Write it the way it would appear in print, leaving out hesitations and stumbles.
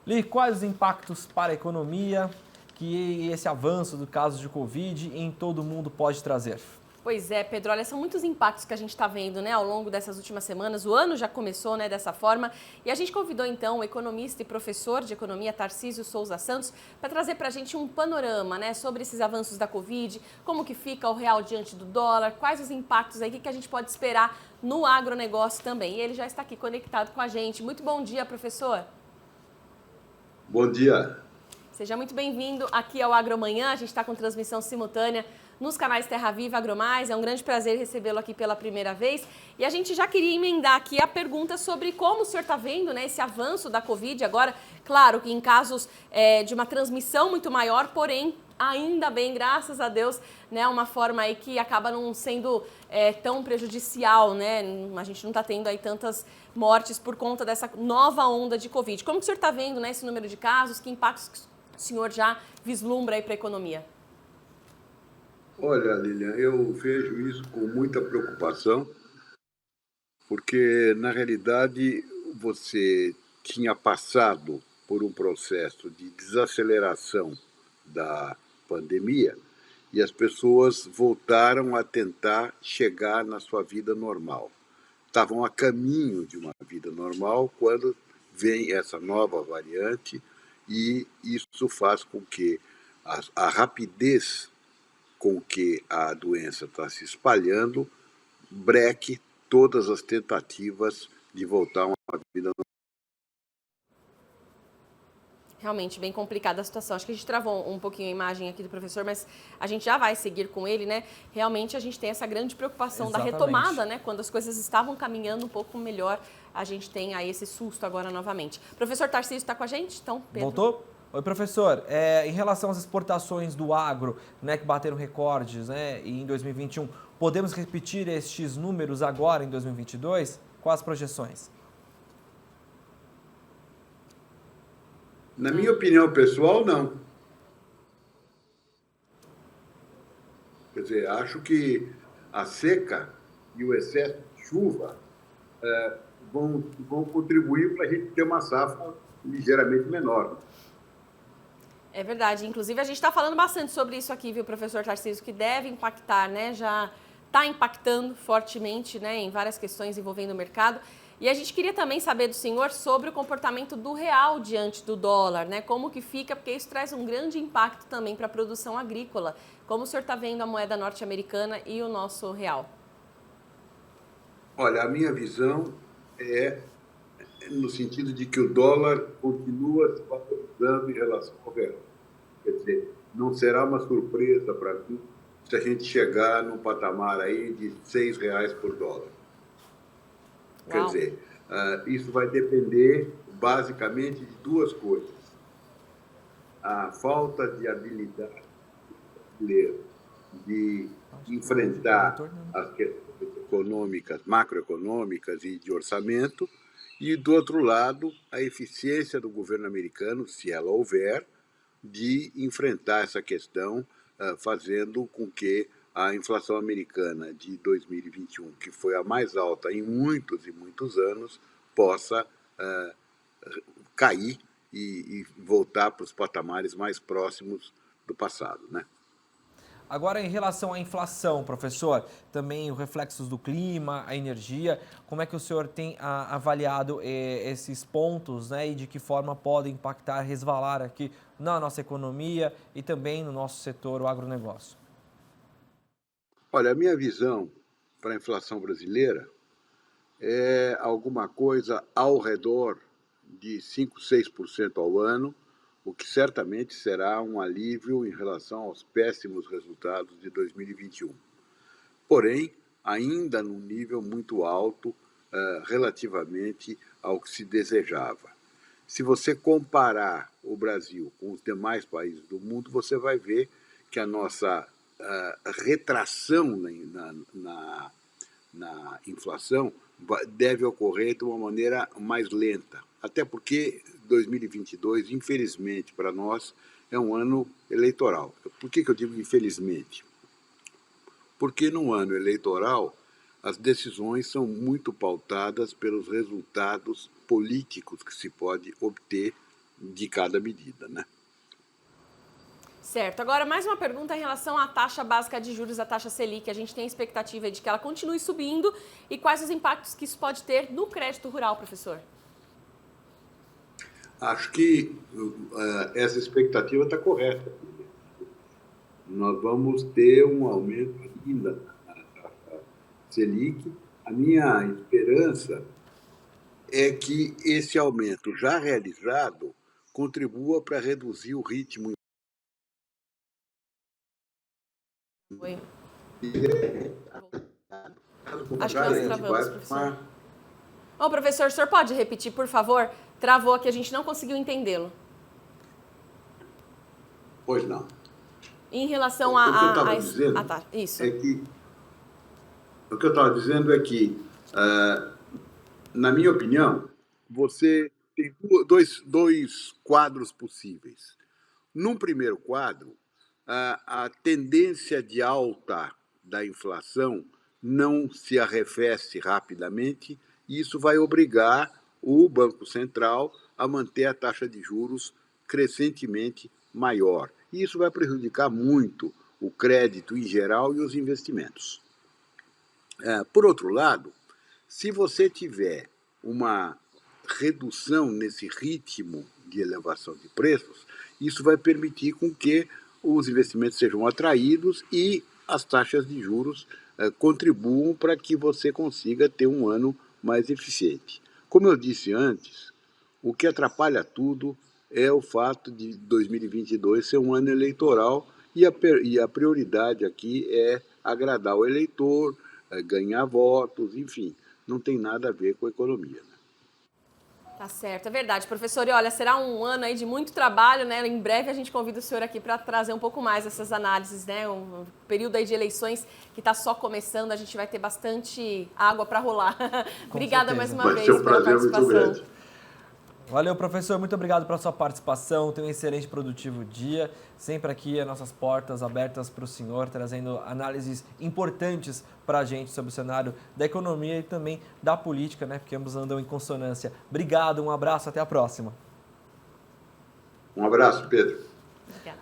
Li, quais os impactos para a economia que esse avanço do caso de Covid em todo o mundo pode trazer? Pois é, Pedro, olha, são muitos impactos que a gente está vendo, né, ao longo dessas últimas semanas. O ano já começou, né, dessa forma. E a gente convidou, então, o economista e professor de economia, Tarcísio Souza Santos, para trazer para a gente um panorama, né, sobre esses avanços da Covid, como que fica o real diante do dólar, quais os impactos aí, o que a gente pode esperar no agronegócio também. E ele já está aqui conectado com a gente. Muito bom dia, professor. Bom dia. Seja muito bem-vindo aqui ao Agromanhã. A gente está com transmissão simultânea nos canais Terra Viva e Agromais. É um grande prazer recebê-lo aqui pela primeira vez. E a gente já queria emendar aqui a pergunta sobre como o senhor está vendo, né, esse avanço da Covid. Agora, claro que em casos de uma transmissão muito maior, porém, ainda bem, graças a Deus, né, uma forma aí que acaba não sendo tão prejudicial, né? A gente não está tendo aí tantas mortes por conta dessa nova onda de Covid. Como que o senhor está vendo, né, esse número de casos? Que impactos o senhor já vislumbra aí para a economia? Olha, Lilian, eu vejo isso com muita preocupação, porque, na realidade, você tinha passado por um processo de desaceleração da pandemia e as pessoas voltaram a tentar chegar na sua vida normal. Estavam a caminho de uma vida normal quando vem essa nova variante e isso faz com que a rapidez com que a doença está se espalhando breque todas as tentativas de voltar a uma vida normal. Realmente bem complicada a situação. Acho que a gente travou um pouquinho a imagem aqui do professor, mas a gente já vai seguir com ele, né? Realmente a gente tem essa grande preocupação da retomada, né? Quando as coisas estavam caminhando um pouco melhor, a gente tem aí esse susto agora novamente. Professor Tarcísio está com a gente? Então, Pedro. Voltou? Oi, professor. Em relação às exportações do agro, né, que bateram recordes, né, em 2021, podemos repetir estes números agora em 2022? Quais as projeções? Na minha opinião pessoal, não. Quer dizer, acho que a seca e o excesso de chuva vão contribuir para a gente ter uma safra ligeiramente menor. É verdade. Inclusive, a gente está falando bastante sobre isso aqui, viu, professor Tarcísio, que deve impactar, né? Já está impactando fortemente, né, em várias questões envolvendo o mercado. E a gente queria também saber do senhor sobre o comportamento do real diante do dólar, né? Como que fica, porque isso traz um grande impacto também para a produção agrícola. Como o senhor está vendo a moeda norte-americana e o nosso real? Olha, a minha visão é no sentido de que o dólar continua se valorizando em relação ao real. Quer dizer, não será uma surpresa para mim se a gente chegar num patamar aí de R$ 6 por dólar. Uau. Quer dizer, isso vai depender basicamente de duas coisas. A falta de habilidade brasileira de enfrentar as questões econômicas, macroeconômicas e de orçamento, e, do outro lado, a eficiência do governo americano, se ela houver, de enfrentar essa questão, fazendo com que a inflação americana de 2021, que foi a mais alta em muitos e muitos anos, possa cair e voltar para os patamares mais próximos do passado, né? Agora, em relação à inflação, professor, também os reflexos do clima, a energia, como é que o senhor tem avaliado esses pontos, né, e de que forma podem impactar, resvalar aqui na nossa economia e também no nosso setor, o agronegócio? Olha, a minha visão para a inflação brasileira é alguma coisa ao redor de 5, 6% ao ano, o que certamente será um alívio em relação aos péssimos resultados de 2021. Porém, ainda num nível muito alto relativamente ao que se desejava. Se você comparar o Brasil com os demais países do mundo, você vai ver que a nossa retração na inflação deve ocorrer de uma maneira mais lenta. Até porque 2022, infelizmente para nós, é um ano eleitoral. Por que eu digo infelizmente? Porque no ano eleitoral as decisões são muito pautadas pelos resultados políticos que se pode obter de cada medida, né? Certo. Agora, mais uma pergunta em relação à taxa básica de juros, a taxa Selic. A gente tem a expectativa de que ela continue subindo e quais os impactos que isso pode ter no crédito rural, professor? Acho que essa expectativa está correta. Nós vamos ter um aumento ainda na taxa Selic. A minha esperança é que esse aumento já realizado contribua para reduzir o ritmo. Oi. Caso Acho que contrário, nós a gente travamos, vai professor. Ô, professor, o senhor pode repetir, por favor? Travou aqui, a gente não conseguiu entendê-lo. Pois não. Em relação O que eu a... estava dizendo Ah, tá. Isso. é que o que eu estava dizendo é que, na minha opinião, você tem dois quadros possíveis. Num primeiro quadro, a tendência de alta da inflação não se arrefece rapidamente, e isso vai obrigar o Banco Central a manter a taxa de juros crescentemente maior. E isso vai prejudicar muito o crédito em geral e os investimentos. Por outro lado, se você tiver uma redução nesse ritmo de elevação de preços, isso vai permitir com que os investimentos sejam atraídos e as taxas de juros contribuam para que você consiga ter um ano mais eficiente. Como eu disse antes, o que atrapalha tudo é o fato de 2022 ser um ano eleitoral e a prioridade aqui é agradar o eleitor, ganhar votos, enfim, não tem nada a ver com a economia. Né? Tá certo, é verdade, professor. E olha, será um ano aí de muito trabalho, né? Em breve a gente convida o senhor aqui para trazer um pouco mais essas análises, né? Um período aí de eleições que está só começando, a gente vai ter bastante água para rolar. Obrigada mais uma vez pela participação. Valeu, professor. Muito obrigado pela sua participação. Tenha um excelente e produtivo dia. Sempre aqui as nossas portas abertas para o senhor, trazendo análises importantes para a gente sobre o cenário da economia e também da política, né? Porque ambos andam em consonância. Obrigado, um abraço, até a próxima. Um abraço, Pedro. Obrigada.